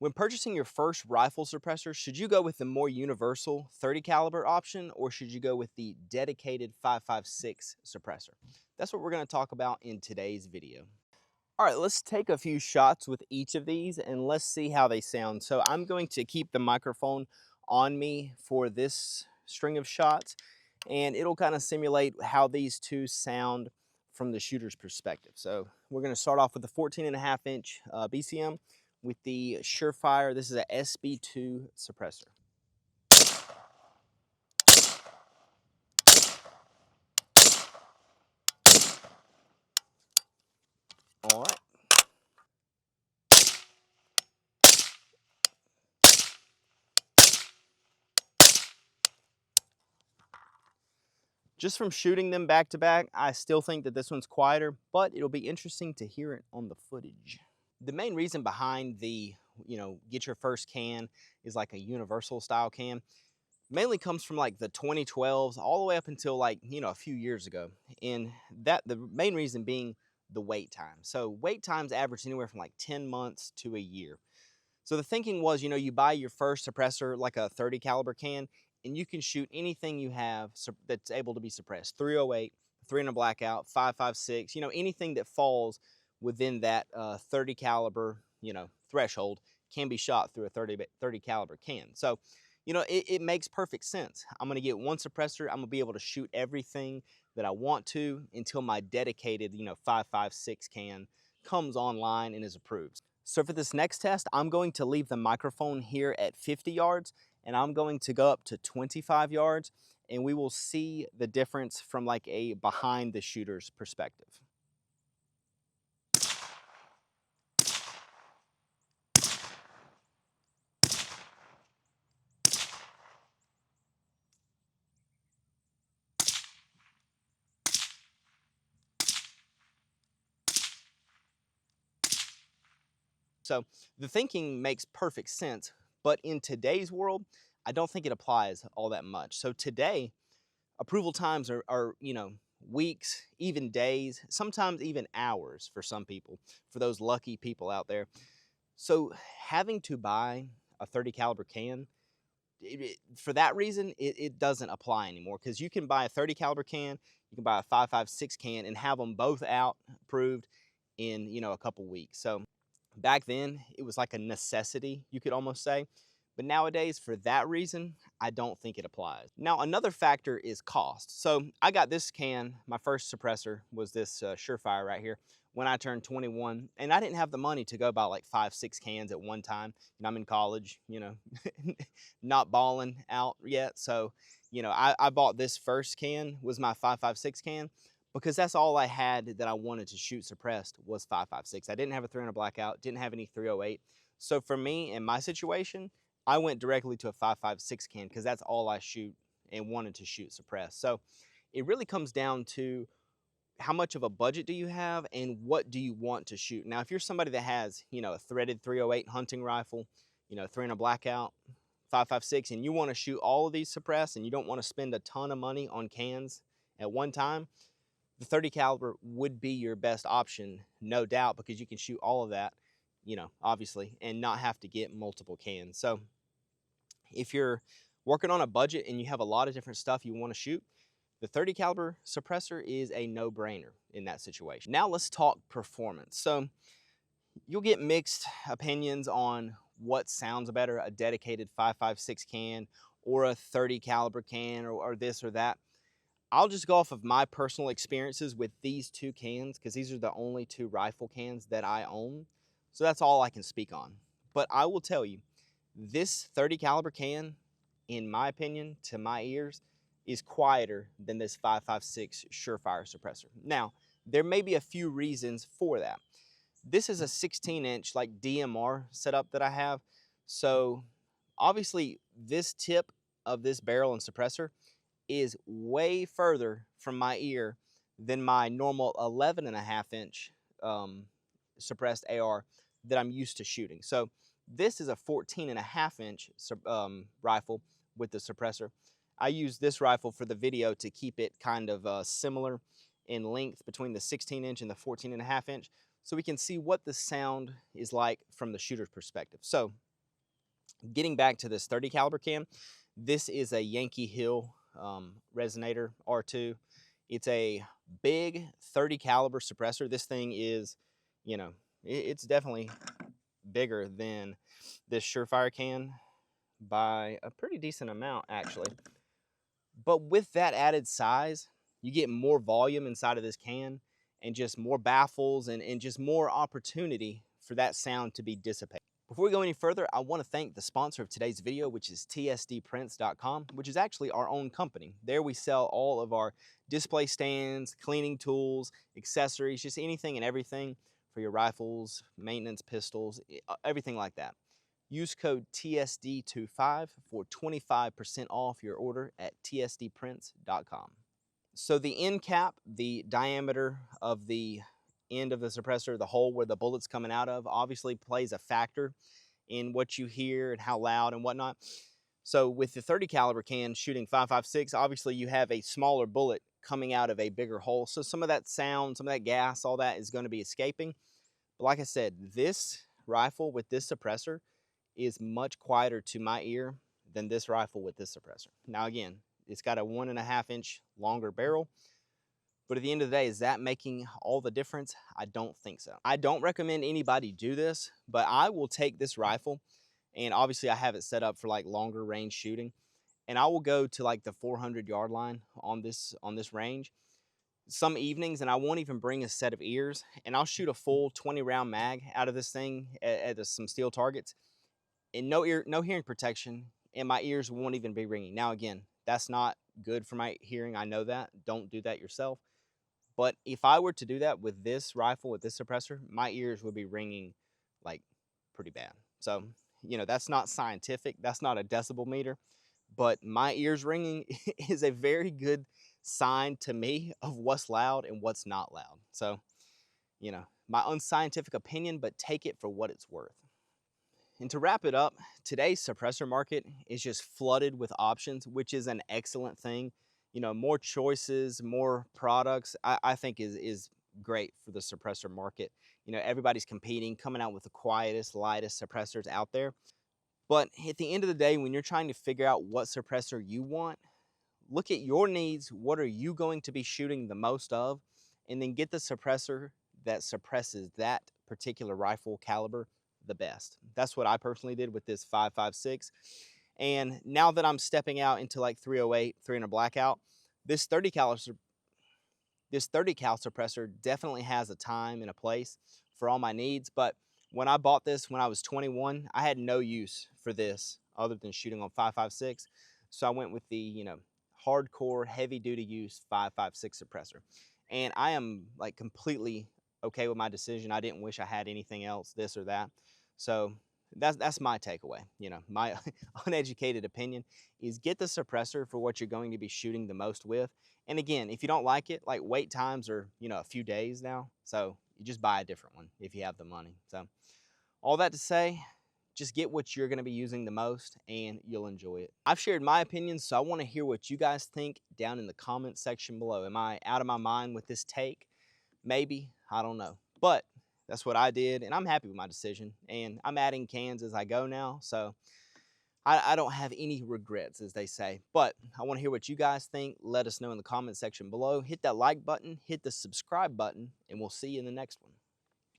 When purchasing your first rifle suppressor, should you go with the more universal 30 caliber option or should you go with the dedicated 5.56 suppressor? That's what we're going to talk about in today's video. All right, let's take a few shots with each of these and let's see how they sound. So I'm going to keep the microphone on me for this string of shots and it'll kind of simulate how these two sound from the shooter's perspective. So we're going to start off with the 14.5-inch BCM with the SureFire. This is a SB2 suppressor. All right. Just from shooting them back to back, I still think that this one's quieter, but it'll be interesting to hear it on the footage. The main reason behind the, get your first can is like a universal style can, mainly comes from like the 2012s all the way up until like, a few years ago. And the main reason being the wait time. So wait times average anywhere from like 10 months to a year. So the thinking was, you buy your first suppressor, like a 30 caliber can, and you can shoot anything you have that's able to be suppressed. 308, 3 in a blackout, 5.56, anything that falls within that 30 caliber, threshold can be shot through a 30 caliber can. So, it makes perfect sense. I'm gonna get one suppressor, I'm gonna be able to shoot everything that I want to until my dedicated, 5.56 can comes online and is approved. So for this next test, I'm going to leave the microphone here at 50 yards and I'm going to go up to 25 yards and we will see the difference from like a behind the shooter's perspective. So the thinking makes perfect sense, but in today's world, I don't think it applies all that much. So today, approval times are weeks, even days, sometimes even hours for some people, for those lucky people out there. So having to buy a 30 caliber can, for that reason, it doesn't apply anymore because you can buy a 30 caliber can, you can buy a 5.56 can and have them both out approved in, a couple weeks. So back then, it was like a necessity, you could almost say. But nowadays, for that reason, I don't think it applies. Now, another factor is cost. So I got this can, my first suppressor was this SureFire right here, when I turned 21. And I didn't have the money to go buy like 5-6 cans at one time. I'm in college, not balling out yet. So, I bought this first can, was my 5.56 can, because that's all I had that I wanted to shoot suppressed was 5.56. I didn't have a 3 in a blackout, didn't have any 308. So for me, in my situation, I went directly to a 5.56 can because that's all I shoot and wanted to shoot suppressed. So it really comes down to how much of a budget do you have and what do you want to shoot. Now, if you're somebody that has, a threaded 308 hunting rifle, 3 in a blackout, 5.56, and you want to shoot all of these suppressed and you don't want to spend a ton of money on cans at one time, the 30 caliber would be your best option, no doubt, because you can shoot all of that, obviously, and not have to get multiple cans. So if you're working on a budget and you have a lot of different stuff you want to shoot, the 30 caliber suppressor is a no-brainer in that situation. Now let's talk performance. So you'll get mixed opinions on what sounds better, a dedicated 5.56 can or a 30 caliber can or this or that. I'll just go off of my personal experiences with these two cans because these are the only two rifle cans that I own. So that's all I can speak on. But I will tell you, this 30 caliber can, in my opinion, to my ears, is quieter than this 5.56 SureFire suppressor. Now, there may be a few reasons for that. This is a 16-inch like DMR setup that I have. So obviously this tip of this barrel and suppressor is way further from my ear than my normal 11.5-inch suppressed AR that I'm used to shooting. So this is a 14.5-inch rifle with the suppressor. I use this rifle for the video to keep it kind of similar in length between the 16-inch and the 14.5-inch so we can see what the sound is like from the shooter's perspective. So Getting back to this 30 caliber can, this is a Yankee Hill Resonator R2. It's a big 30 caliber suppressor. This thing is, you know, it's definitely bigger than this SureFire can by a pretty decent amount, actually. But with that added size, you get more volume inside of this can and just more baffles and just more opportunity for that sound to be dissipated. Before we go any further, I want to thank the sponsor of today's video, which is tsdprints.com, which is actually our own company. There we sell all of our display stands, cleaning tools, accessories, just anything and everything for your rifles, maintenance pistols, everything like that. Use code TSD25 for 25% off your order at tsdprints.com. So the end cap, the diameter of the end of the suppressor, the hole where the bullet's coming out of, obviously plays a factor in what you hear and how loud and whatnot. So with the 30 caliber can shooting 5.56, obviously you have a smaller bullet coming out of a bigger hole. So some of that sound, some of that gas, all that is going to be escaping. But like I said, this rifle with this suppressor is much quieter to my ear than this rifle with this suppressor. Now again, it's got a 1.5 inch longer barrel, but at the end of the day, is that making all the difference? I don't think so. I don't recommend anybody do this, but I will take this rifle, and obviously I have it set up for like longer range shooting, and I will go to like the 400-yard line on this range some evenings, and I won't even bring a set of ears, and I'll shoot a full 20-round mag out of this thing at some steel targets, and no hearing protection, and my ears won't even be ringing. Now again, that's not good for my hearing. I know that. Don't do that yourself. But if I were to do that with this rifle, with this suppressor, my ears would be ringing like pretty bad. So, you know, that's not scientific. That's not a decibel meter. But my ears ringing is a very good sign to me of what's loud and what's not loud. So, you know, my unscientific opinion, but take it for what it's worth. And to wrap it up, today's suppressor market is just flooded with options, which is an excellent thing. You know, more choices, more products, I think is great for the suppressor market. You know, everybody's competing, coming out with the quietest, lightest suppressors out there. But at the end of the day, when you're trying to figure out what suppressor you want, look at your needs. What are you going to be shooting the most of? And then get the suppressor that suppresses that particular rifle caliber the best. That's what I personally did with this 5.56. And now that I'm stepping out into like 308, 300 blackout, this 30 cal suppressor definitely has a time and a place for all my needs. But when I bought this when I was 21, I had no use for this other than shooting on 5.56. So I went with the, you know, hardcore, heavy duty use 5.56 suppressor. And I am like completely okay with my decision. I didn't wish I had anything else, this or that. So that's my takeaway. You know, my uneducated opinion is get the suppressor for what you're going to be shooting the most with. And again, if you don't like it, like wait times are, you know, a few days now. So you just buy a different one if you have the money. So all that to say, just get what you're going to be using the most and you'll enjoy it. I've shared my opinions, so I want to hear what you guys think down in the comment section below. Am I out of my mind with this take? Maybe, I don't know. But that's what I did, and I'm happy with my decision. And I'm adding cans as I go now, so I don't have any regrets, as they say. But I want to hear what you guys think. Let us know in the comment section below. Hit that like button, hit the subscribe button, and we'll see you in the next one.